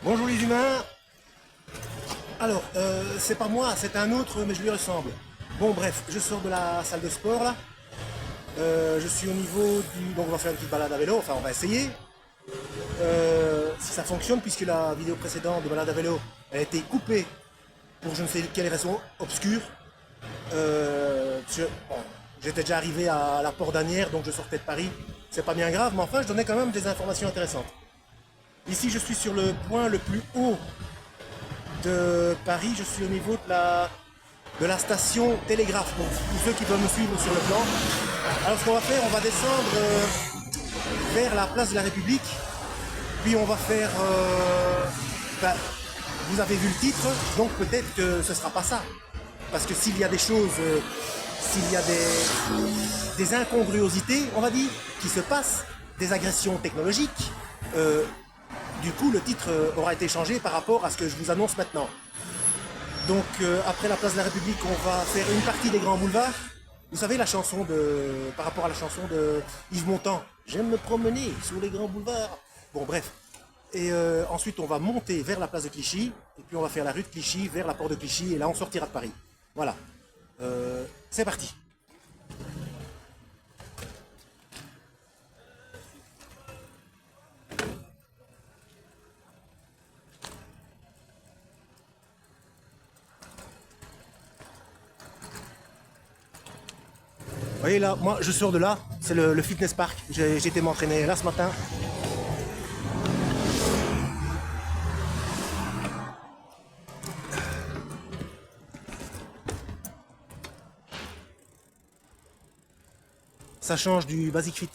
Bonjour les humains. Alors, c'est pas moi, c'est un autre, mais je lui ressemble. Bon, bref, je sors de la salle de sport là. Je suis au niveau du. Donc, on va faire une petite balade à vélo. Enfin, on va essayer. Si ça fonctionne, puisque la vidéo précédente de balade à vélo a été coupée pour je ne sais quelle raison obscure. Bon, j'étais déjà arrivé à la Porte d'Asnières, donc je sortais de Paris. C'est pas bien grave, mais enfin, je donnais quand même des informations intéressantes. Ici, je suis sur le point le plus haut de Paris. Je suis au niveau de la station Télégraphe, pour tous ceux qui veulent me suivre sur le plan. Alors ce qu'on va faire, on va descendre vers la place de la République, puis on va faire... ben, vous avez vu le titre, donc peut-être que ce ne sera pas ça. Parce que s'il y a des choses, s'il y a des incongruosités, on va dire, qui se passent, des agressions technologiques, du coup le titre aura été changé par rapport à ce que je vous annonce maintenant. Donc après la place de la République, on va faire une partie des grands boulevards. Vous savez la chanson de, par rapport à la chanson de Yves Montand. J'aime me promener sur les grands boulevards. Bon bref. Et ensuite on va monter vers la place de Clichy. Et puis on va faire la rue de Clichy vers la porte de Clichy. Et là on sortira de Paris. Voilà. C'est parti. Vous voyez là, moi je sors de là. C'est le fitness park. J'ai été m'entraîner là ce matin. Ça change du Basic Fit.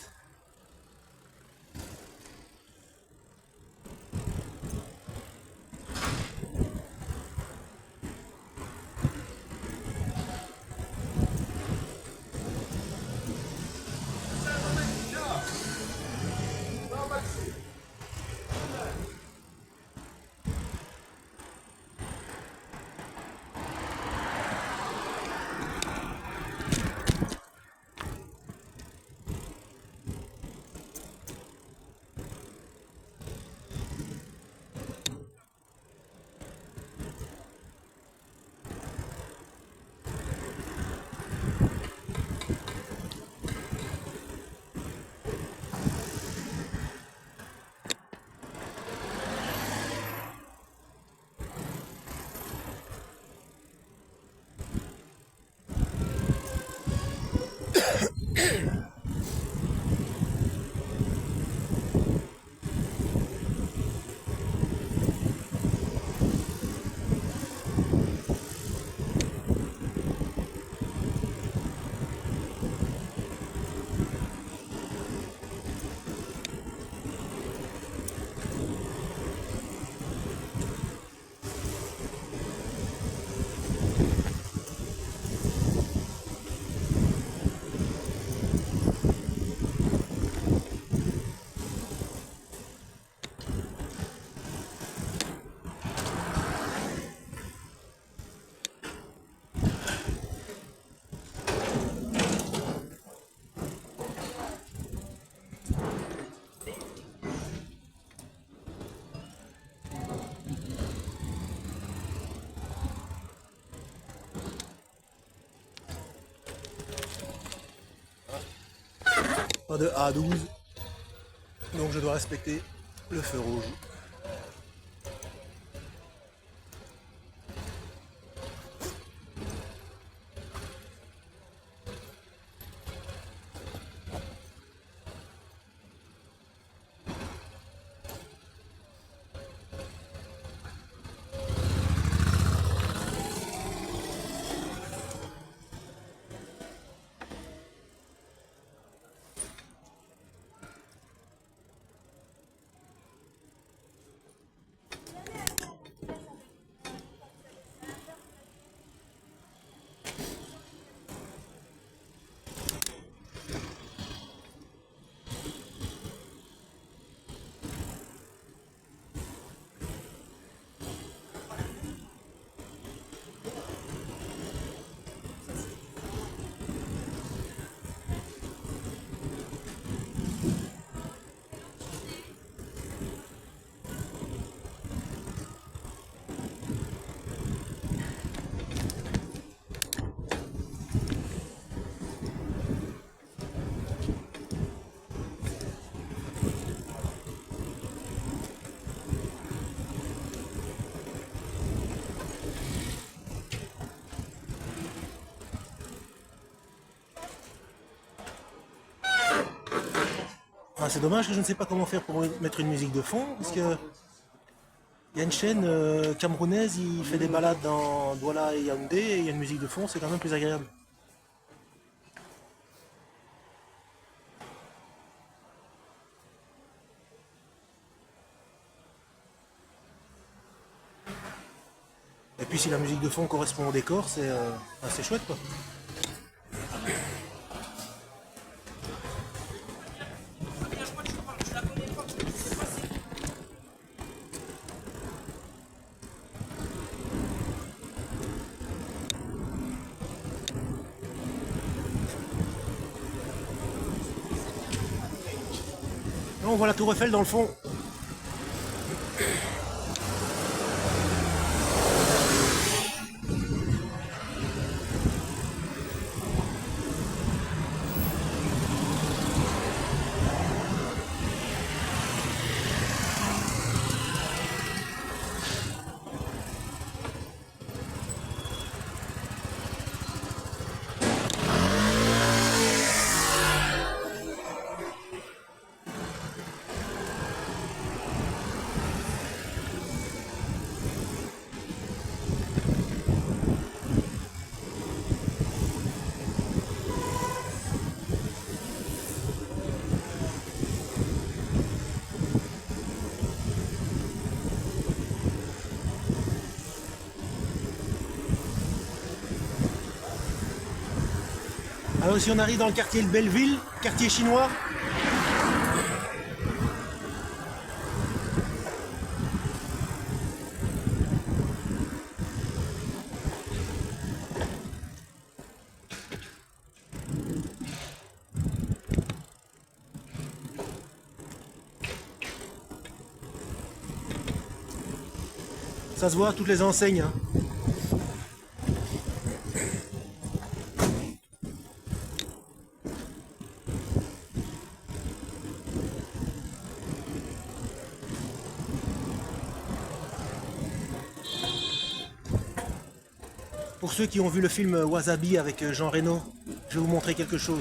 Pas de A12. Donc je dois respecter le feu rouge. Ah, c'est dommage que je ne sais pas comment faire pour mettre une musique de fond, parce que il y a une chaîne camerounaise, il fait des balades dans Douala et Yaoundé, et il y a une musique de fond, c'est quand même plus agréable. Et puis si la musique de fond correspond au décor, c'est chouette quoi. Là, on voit la tour Eiffel dans le fond. Alors si on arrive dans le quartier de Belleville, quartier chinois, ça se voit toutes les enseignes. Hein. Pour ceux qui ont vu le film Wasabi avec Jean Reno, je vais vous montrer quelque chose.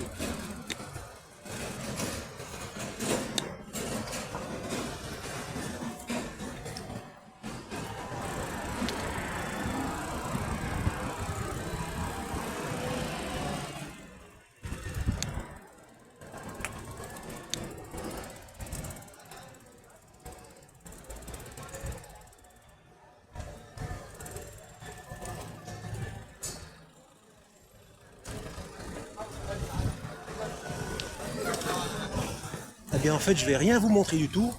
Eh bien en fait je vais rien vous montrer du tout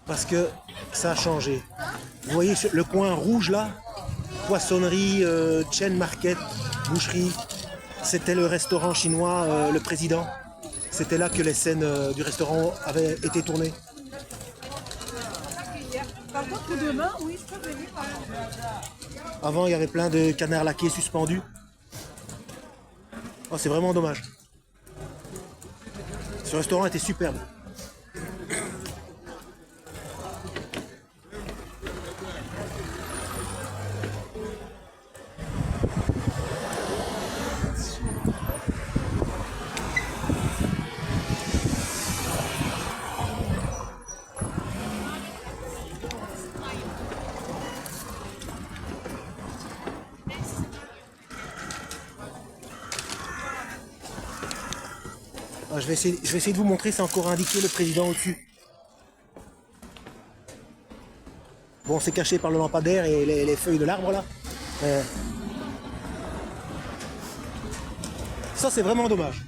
parce que ça a changé. Vous voyez le coin rouge là, poissonnerie, chain market, boucherie, c'était le restaurant chinois, le président. C'était là que les scènes du restaurant avaient été tournées. Par contre, demain, oui, je peux venir. Avant il y avait plein de canards laqués suspendus. Oh, c'est vraiment dommage. Ce restaurant était superbe. Ah, je vais essayer de vous montrer, c'est encore indiqué le président au-dessus. Bon, c'est caché par le lampadaire et les feuilles de l'arbre là. Ça, c'est vraiment dommage.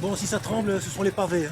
Bon, si ça tremble, ce sont les pavés. Hein.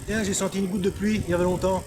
Tiens, j'ai senti une goutte de pluie il y avait longtemps.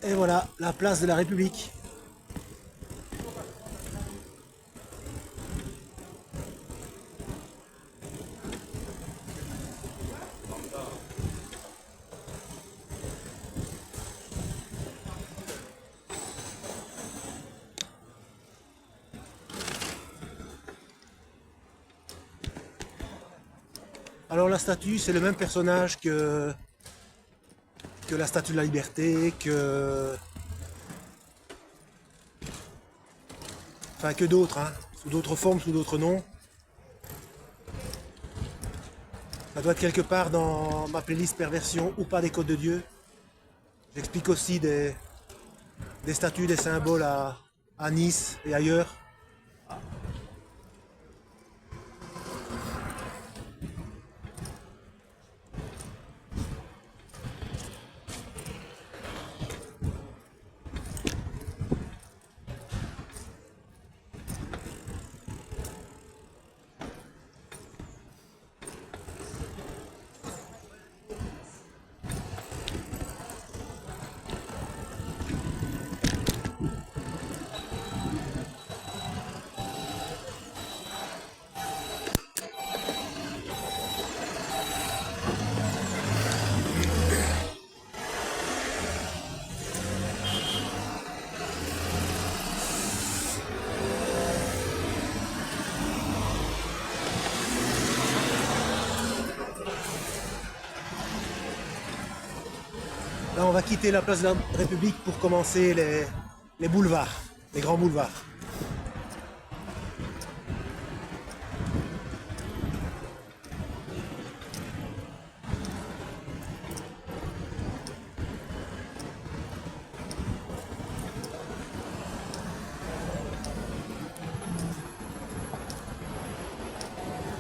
Et voilà, la place de la République. Alors la statue, c'est le même personnage que la statue de la liberté, que d'autres, hein, sous d'autres formes, sous d'autres noms. Ça doit être quelque part dans ma playlist Perversion ou pas des Côtes de Dieu. J'explique aussi des statues, des symboles à Nice et ailleurs. Là, on va quitter la place de la République pour commencer les boulevards, les grands boulevards.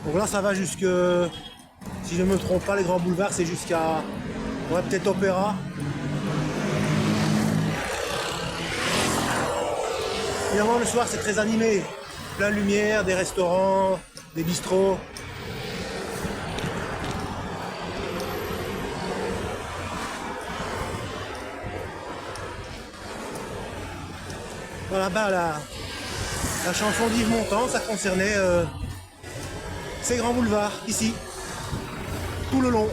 Donc là, ça va jusque, si je ne me trompe pas, les grands boulevards, c'est jusqu'à, ouais, peut-être Opéra. Évidemment, le soir, c'est très animé. Plein de lumière, des restaurants, des bistrots. Voilà, bah, la chanson d'Yves Montand, ça concernait ces grands boulevards, ici, tout le long.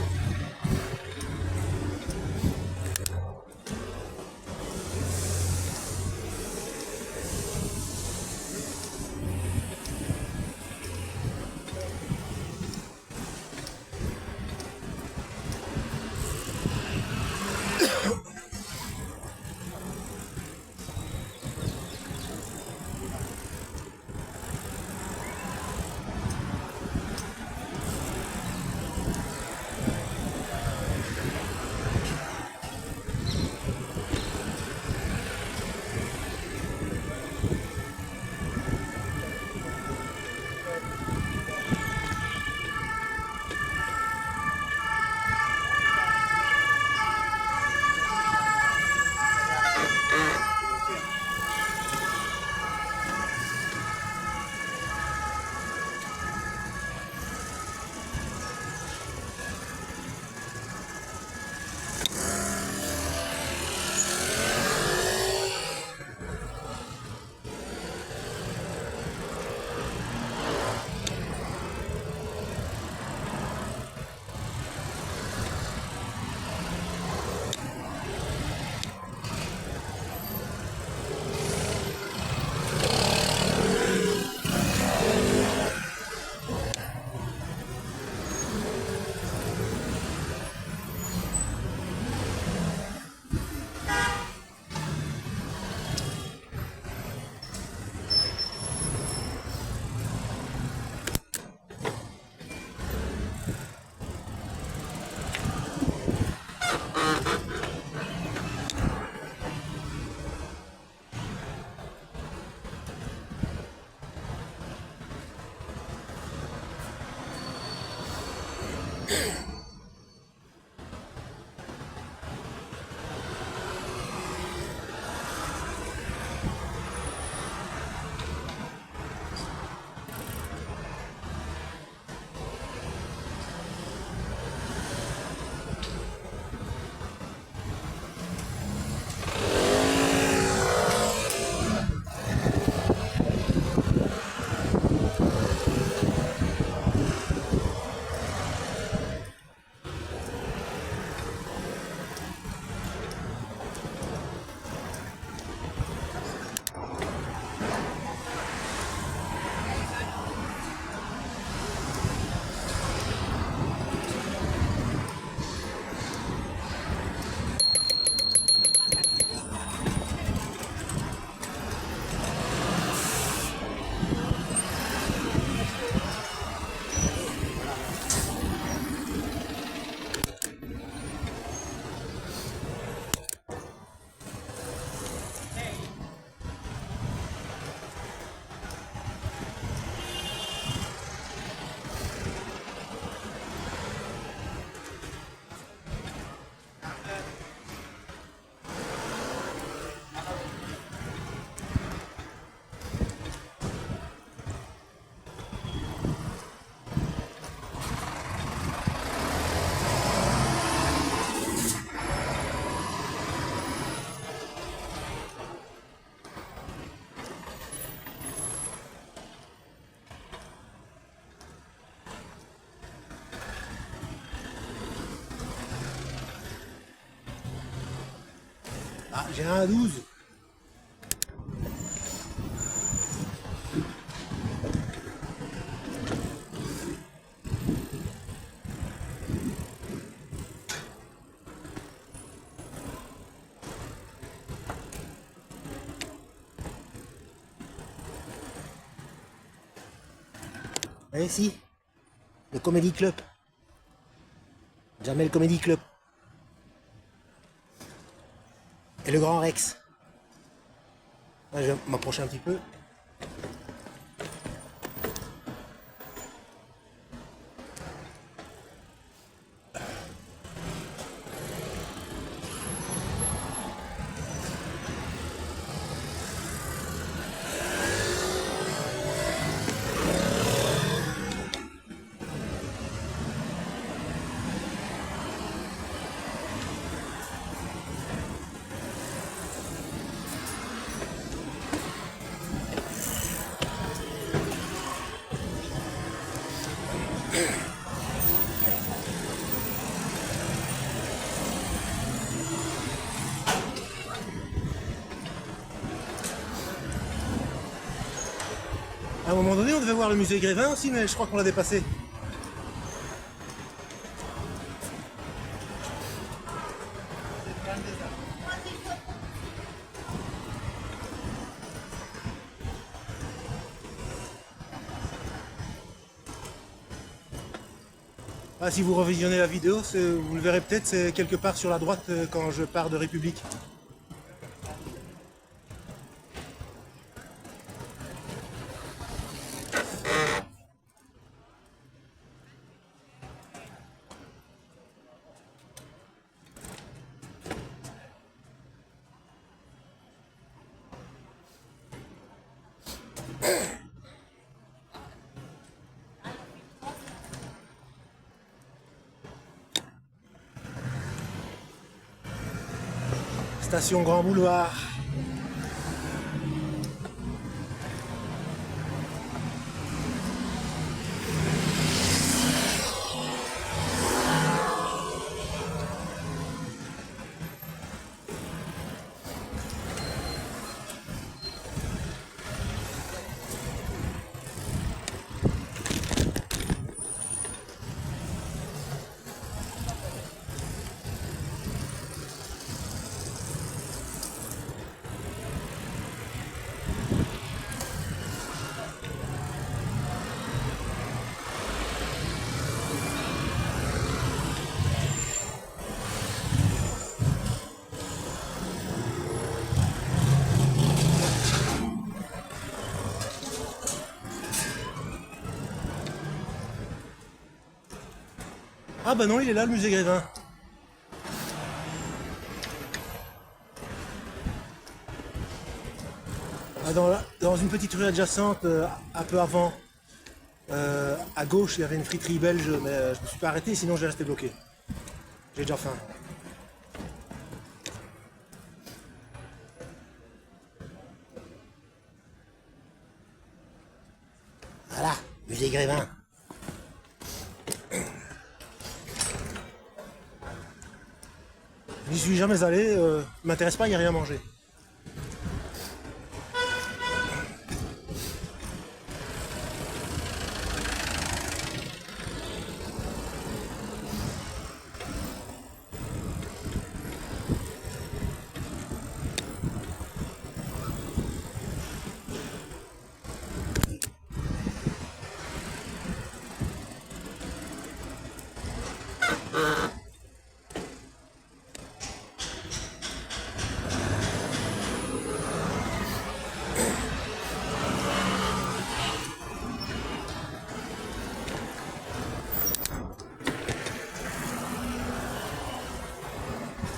Ah, j'ai un à 12. Eh si, le Comedy Club. Jamais le Comedy Club. Et le Grand Rex. Là, je vais m'approcher un petit peu. À un moment donné, on devait voir le musée Grévin aussi, mais je crois qu'on l'a dépassé. Ah, si vous revisionnez la vidéo, vous le verrez peut-être, c'est quelque part sur la droite quand je pars de République. Station Grand Boulevard. Ah bah non, il est là, le musée Grévin. Ah, dans une petite rue adjacente, un peu avant, à gauche, il y avait une friterie belge, mais je me suis pas arrêté, sinon je vais rester bloqué. J'ai déjà faim. Voilà, musée Grévin. Je n'y suis jamais allé, m'intéresse pas, il n'y a rien à manger.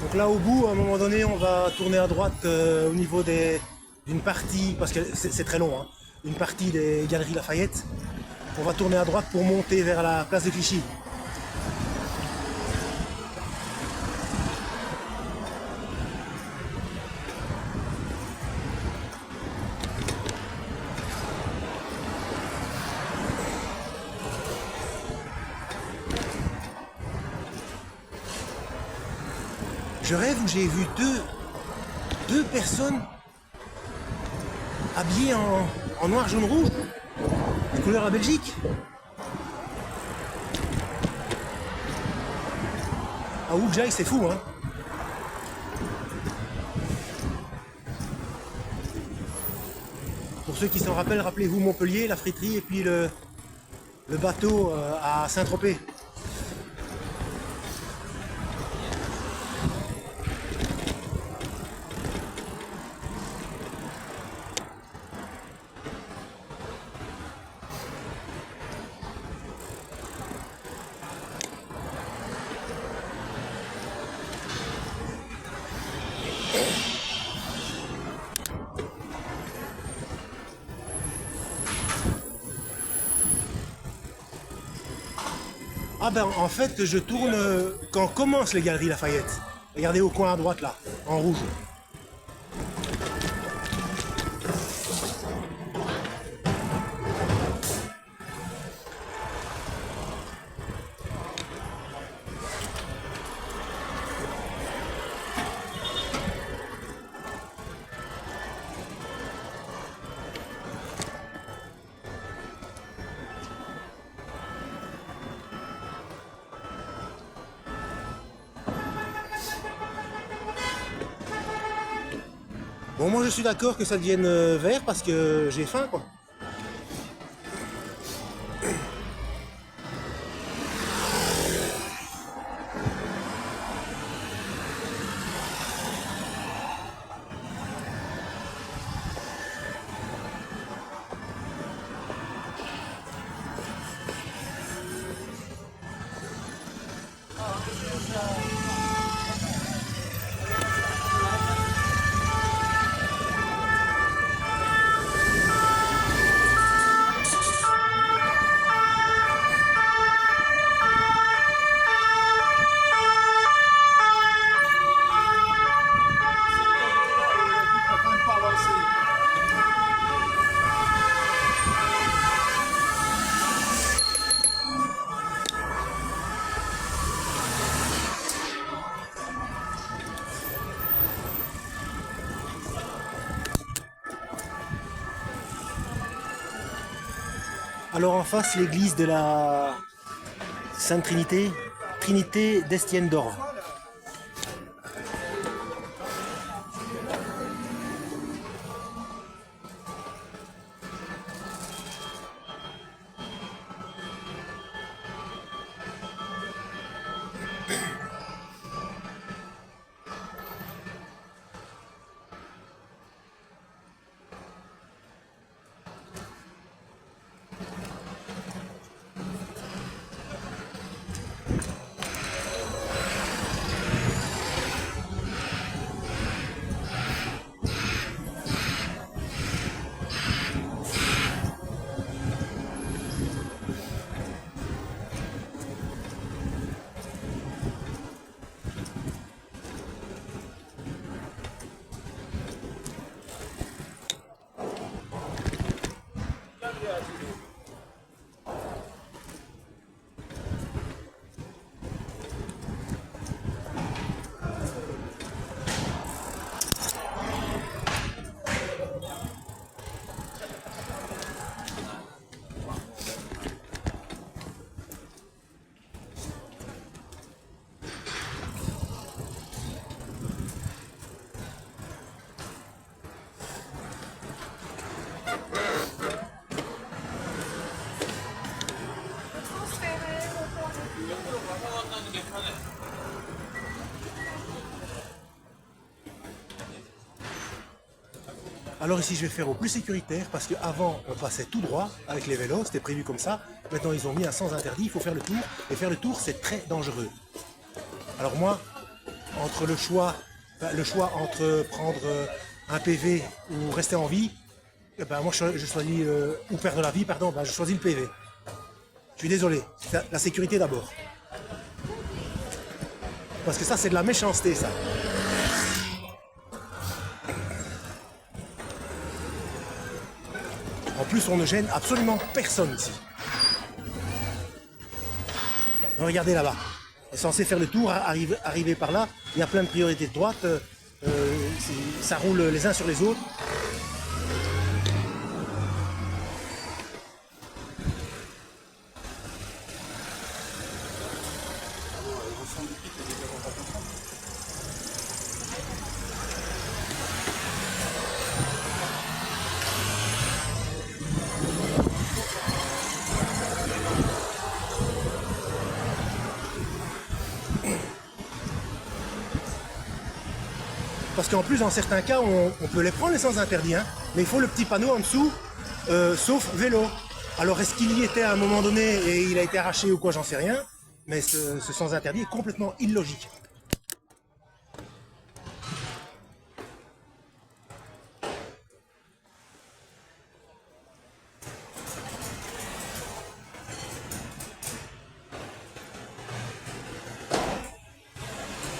Donc là au bout, à un moment donné, on va tourner à droite au niveau d'une partie, parce que c'est très long, hein, une partie des Galeries Lafayette. On va tourner à droite pour monter vers la place de Clichy. Je rêve où j'ai vu deux personnes habillées en noir, jaune, rouge, les couleurs à Belgique. À où que j'aille, c'est fou, hein. Pour ceux qui s'en rappellent, rappelez-vous Montpellier, la friterie et puis le bateau à Saint-Tropez. Ah ben en fait je tourne quand commencent les Galeries Lafayette. Regardez au coin à droite là, en rouge. Bon moi je suis d'accord que ça devienne vert parce que j'ai faim quoi. Alors en face l'église de la Sainte Trinité, Trinité d'Estienne d'Orve. Alors ici je vais faire au plus sécuritaire parce qu'avant on passait tout droit avec les vélos, c'était prévu comme ça. Maintenant ils ont mis un sens interdit, il faut faire le tour. Et faire le tour c'est très dangereux. Alors moi, entre le choix entre prendre un PV ou rester en vie, moi je choisis, ou perdre la vie, pardon, je choisis le PV. Je suis désolé, la sécurité d'abord. Parce que ça c'est de la méchanceté ça. En plus, on ne gêne absolument personne ici. Regardez là-bas. On est censé faire le tour, arriver par là. Il y a plein de priorités de droite. Ça roule les uns sur les autres. Parce qu'en plus, dans certains cas, on peut les prendre les sens interdits, hein, mais il faut le petit panneau en dessous, sauf vélo. Alors, est-ce qu'il y était à un moment donné et il a été arraché ou quoi, j'en sais rien, mais ce sens interdit est complètement illogique.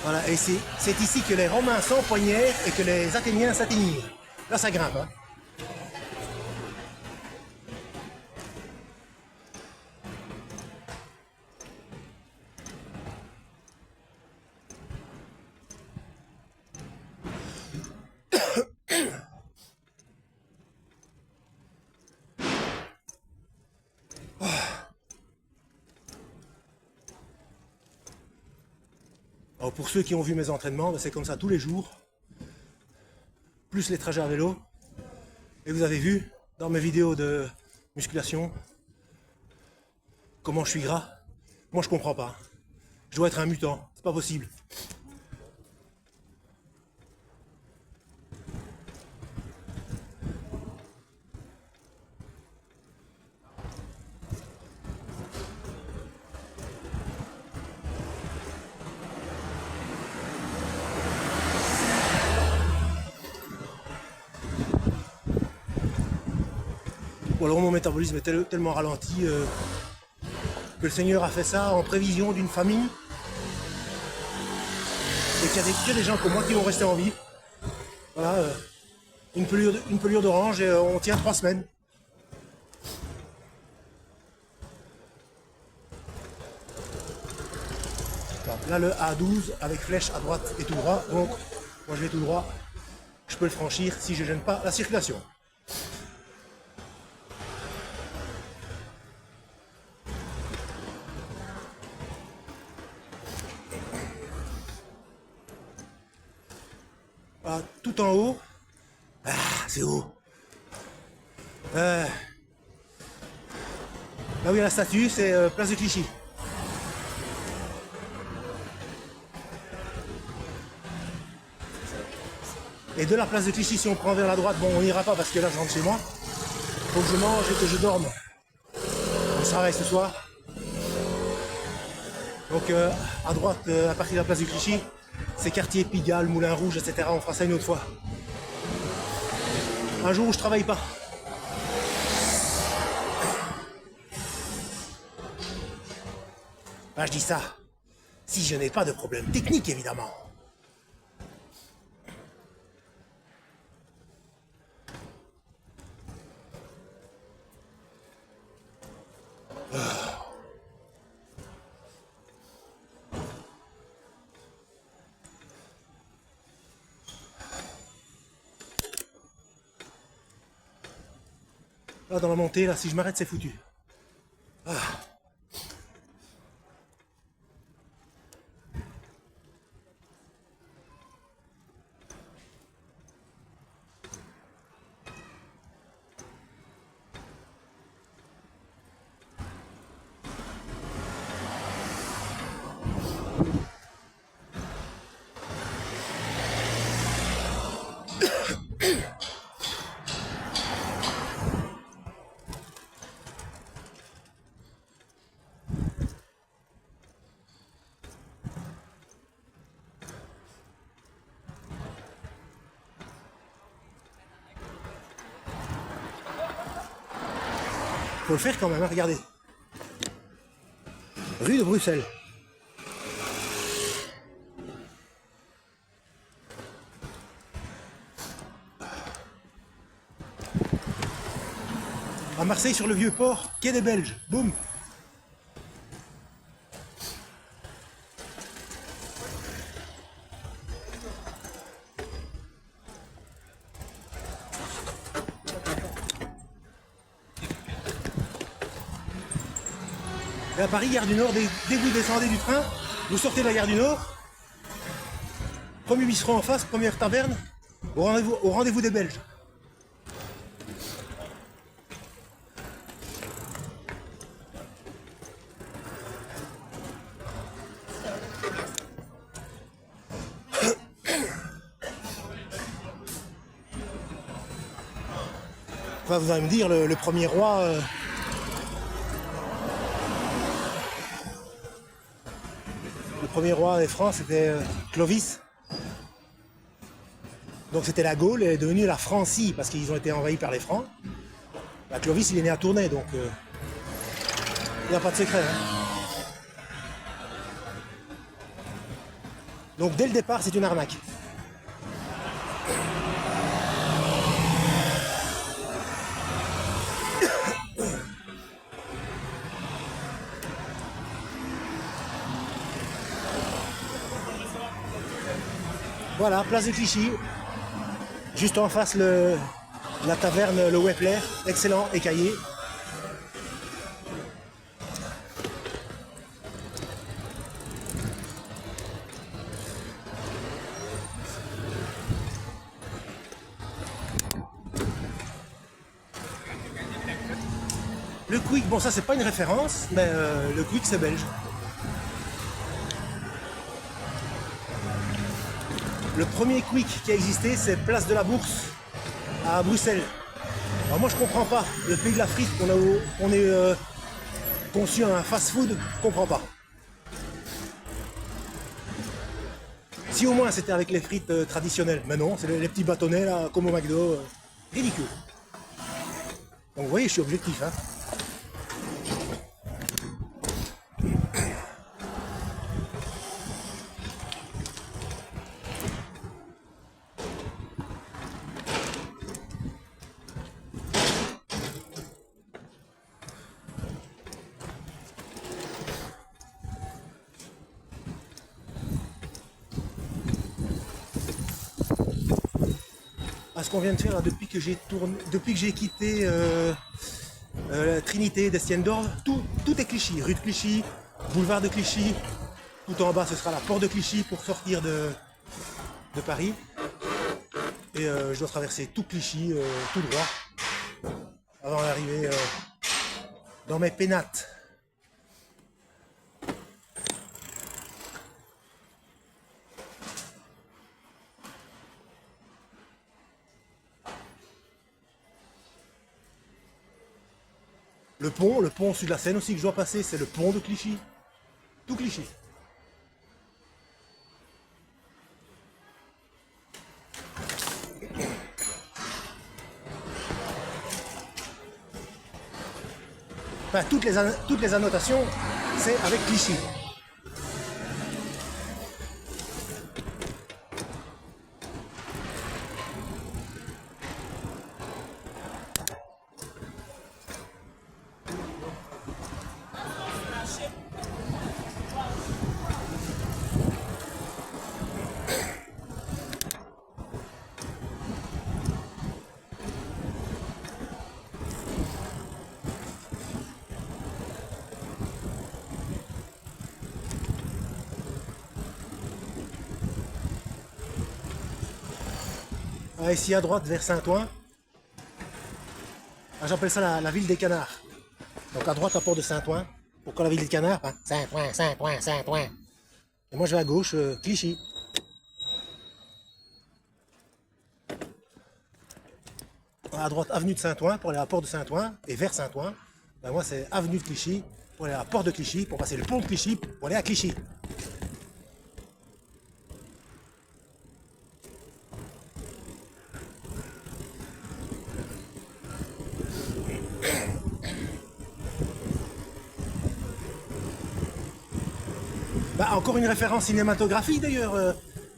Voilà, et c'est ici que les Romains s'empoignèrent et que les Athéniens s'atteignirent. Là, ça grimpe, hein. Alors pour ceux qui ont vu mes entraînements, c'est comme ça tous les jours, plus les trajets à vélo. Et vous avez vu dans mes vidéos de musculation comment je suis gras. Moi je comprends pas. Je dois être un mutant, c'est pas possible. Ou alors mon métabolisme est tellement ralenti que le Seigneur a fait ça en prévision d'une famine et qu'il y a des gens comme moi qui vont rester en vie. Voilà, une pelure d'orange et on tient 3 semaines. Là le A12 avec flèche à droite et tout droit, donc moi je vais tout droit, je peux le franchir si je ne gêne pas la circulation. Voilà, tout en haut, c'est haut. Là où il y a la statue, c'est place de Clichy. Et de la place de Clichy, si on prend vers la droite, bon, on n'ira pas parce que là, je rentre chez moi. Faut que je mange et que je dorme. On travaille ce soir. Donc, à droite, à partir de la place de Clichy, c'est quartier Pigalle, Moulin Rouge, etc. On fera ça une autre fois. Un jour où je travaille pas. Je dis ça. Si je n'ai pas de problème technique, évidemment. Là, dans la montée, là, si je m'arrête, c'est foutu. Faut le faire quand même, hein, regardez. Rue de Bruxelles. À Marseille, sur le vieux port, quai des Belges. Boum. Et à Paris, gare du Nord, dès que vous descendez du train, vous sortez de la gare du Nord, premier bistrot en face, première taverne, au rendez-vous des Belges. Enfin, vous allez me dire, le premier roi... le premier roi des Francs, c'était Clovis. Donc c'était la Gaule, elle est devenue la Francie, parce qu'ils ont été envahis par les Francs. Bah, Clovis, il est né à Tournai, donc il n'y a pas de secret. Hein. Donc dès le départ, c'est une arnaque. Voilà, place de Clichy. Juste en face, la taverne Le Wepler, excellent, écaillé. Le Quick, bon ça c'est pas une référence, mais le Quick c'est belge. Le premier Quick qui a existé, c'est Place de la Bourse à Bruxelles. Alors moi je comprends pas, le pays de la frite, on est conçu un fast-food, je comprends pas. Si au moins c'était avec les frites traditionnelles, mais non, c'est les petits bâtonnets là, comme au McDo, ridicule. Donc vous voyez, je suis objectif. Hein. À ce qu'on vient de faire là, depuis que j'ai quitté la Trinité d'Estienne d'Orve, tout est Clichy, rue de Clichy, boulevard de Clichy, tout en bas ce sera la porte de Clichy pour sortir de Paris. Et je dois traverser tout Clichy, tout droit, avant d'arriver dans mes pénates. Le pont sud de la Seine aussi que je dois passer, c'est le pont de Clichy. Tout Clichy. Enfin, toutes les annotations, c'est avec Clichy. Ah, ici à droite vers Saint-Ouen. Ah, j'appelle ça la ville des canards. Donc à droite la porte de Saint-Ouen. Pourquoi la ville des canards? Hein, Saint-Ouen, Saint-Ouen, Saint-Ouen. Et moi je vais à gauche, Clichy. À droite avenue de Saint-Ouen pour aller à la porte de Saint-Ouen. Et vers Saint-Ouen, ben moi c'est avenue de Clichy pour aller à la porte de Clichy, pour passer le pont de Clichy pour aller à Clichy. Bah, encore une référence cinématographique d'ailleurs.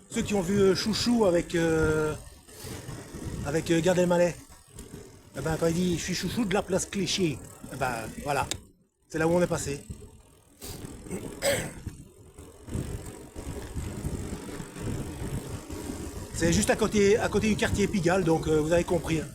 Ceux qui ont vu Chouchou avec Gad Elmaleh. Eh ben, quand il dit je suis chouchou de la place Clichy, eh ben voilà, c'est là où on est passé. C'est juste à côté du quartier Pigalle, donc vous avez compris. Hein.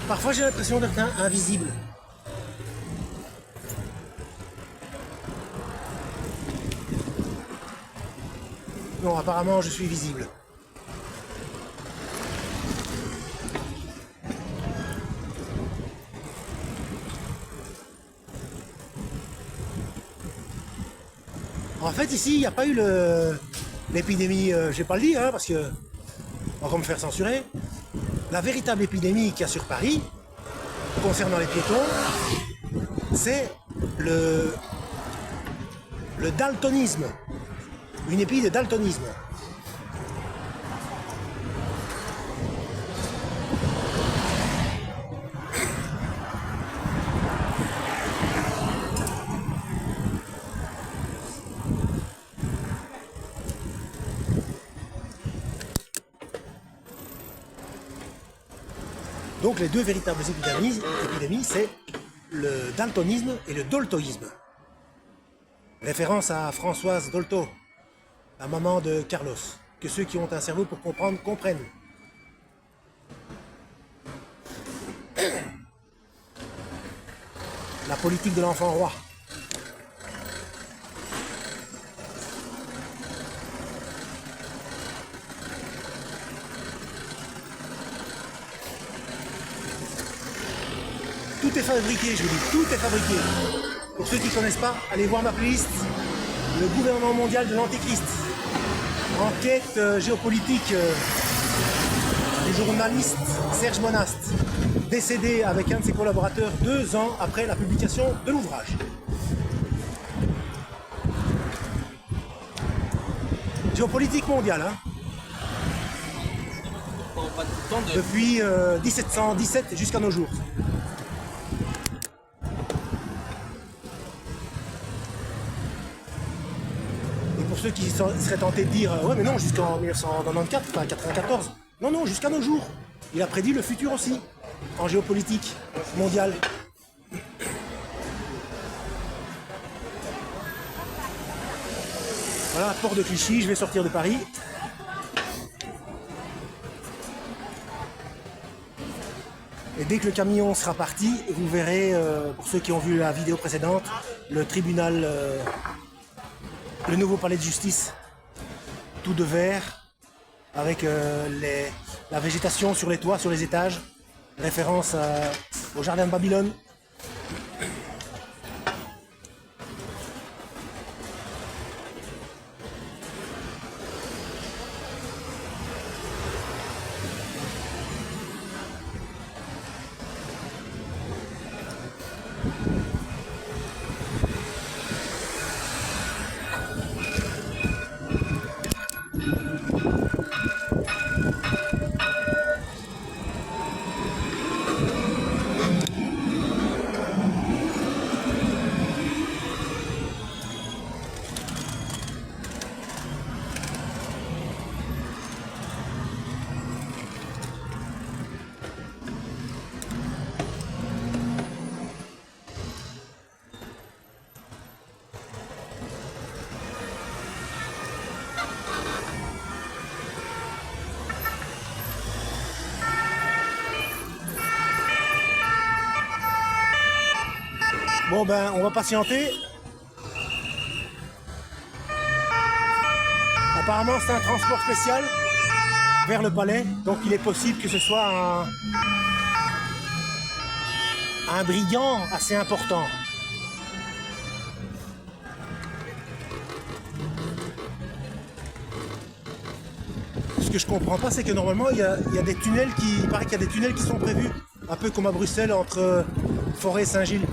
Parfois j'ai l'impression d'être invisible. Non, apparemment je suis visible. En fait ici il n'y a pas eu l'épidémie, je vais pas le dire hein, parce que on va me faire censurer. La véritable épidémie qu'il y a sur Paris, concernant les piétons, c'est le daltonisme. Une épidémie de daltonisme. Donc les deux véritables épidémies, c'est le daltonisme et le doltoïsme. Référence à Françoise Dolto, la maman de Carlos, que ceux qui ont un cerveau pour comprendre comprennent. La politique de l'enfant roi. Tout est fabriqué, je vous dis, tout est fabriqué. Pour ceux qui ne connaissent pas, allez voir ma playlist, le gouvernement mondial de l'Antéchrist. Enquête géopolitique du journaliste Serge Monast, décédé avec un de ses collaborateurs 2 ans après la publication de l'ouvrage. Géopolitique mondiale, hein. Depuis 1717 jusqu'à nos jours. Ceux qui seraient tentés de dire ouais mais non jusqu'en 1994, enfin 94, non non jusqu'à nos jours. Il a prédit le futur aussi en géopolitique mondiale. Voilà, port de Clichy, je vais sortir de Paris. Et dès que le camion sera parti, vous verrez, pour ceux qui ont vu la vidéo précédente, le tribunal le nouveau palais de justice, tout de vert, avec la végétation sur les toits, sur les étages, référence au jardin de Babylone. Bon ben, on va patienter. Apparemment, c'est un transport spécial vers le palais, donc il est possible que ce soit un brigand assez important. Ce que je comprends pas, c'est que normalement il y a des tunnels il paraît qu'il y a des tunnels qui sont prévus, un peu comme à Bruxelles entre Forêt et Saint-Gilles.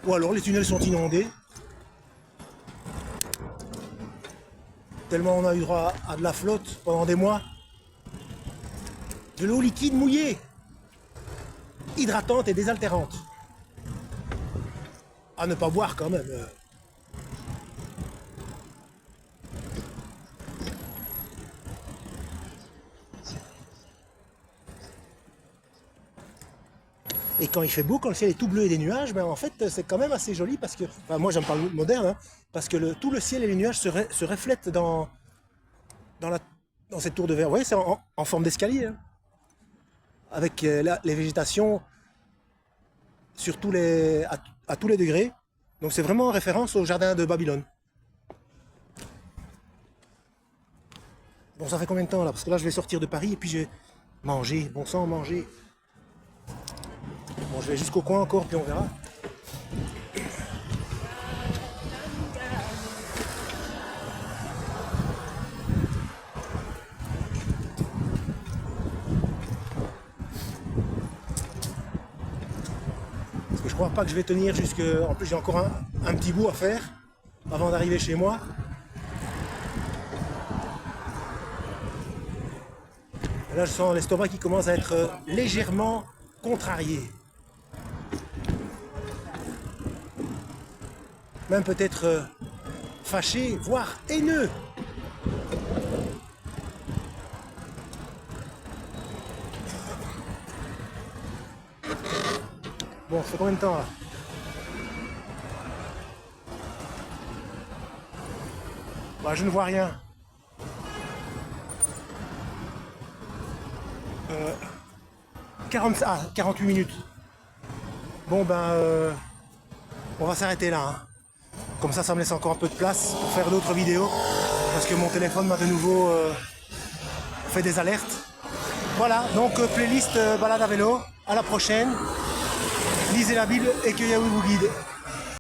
Ou alors les tunnels sont inondés. Tellement on a eu droit à de la flotte pendant des mois. De l'eau liquide mouillée, hydratante et désaltérante. À ne pas boire quand même. Et quand il fait beau, quand le ciel est tout bleu et des nuages, ben en fait c'est quand même assez joli parce que, enfin, moi j'aime pas le moderne, hein, parce que tout le ciel et les nuages se reflètent dans cette tour de verre. Vous voyez, c'est en forme d'escalier, hein, avec les végétations sur à tous les degrés. Donc c'est vraiment en référence au jardin de Babylone. Bon, ça fait combien de temps là? Parce que là je vais sortir de Paris et puis je vais manger, bon sang, manger. Bon, je vais jusqu'au coin encore, puis on verra. Parce que je crois pas que je vais tenir jusque... En plus, j'ai encore un petit bout à faire avant d'arriver chez moi. Et là, je sens l'estomac qui commence à être légèrement contrarié. Même peut-être fâché, voire haineux. Bon, ça fait combien de temps là? Bah, je ne vois rien. 48 minutes. Bon ben, on va s'arrêter là, hein. Comme ça me laisse encore un peu de place pour faire d'autres vidéos. Parce que mon téléphone m'a de nouveau fait des alertes. Voilà, donc playlist balade à vélo. À la prochaine. Lisez la Bible et que Yahweh vous guide.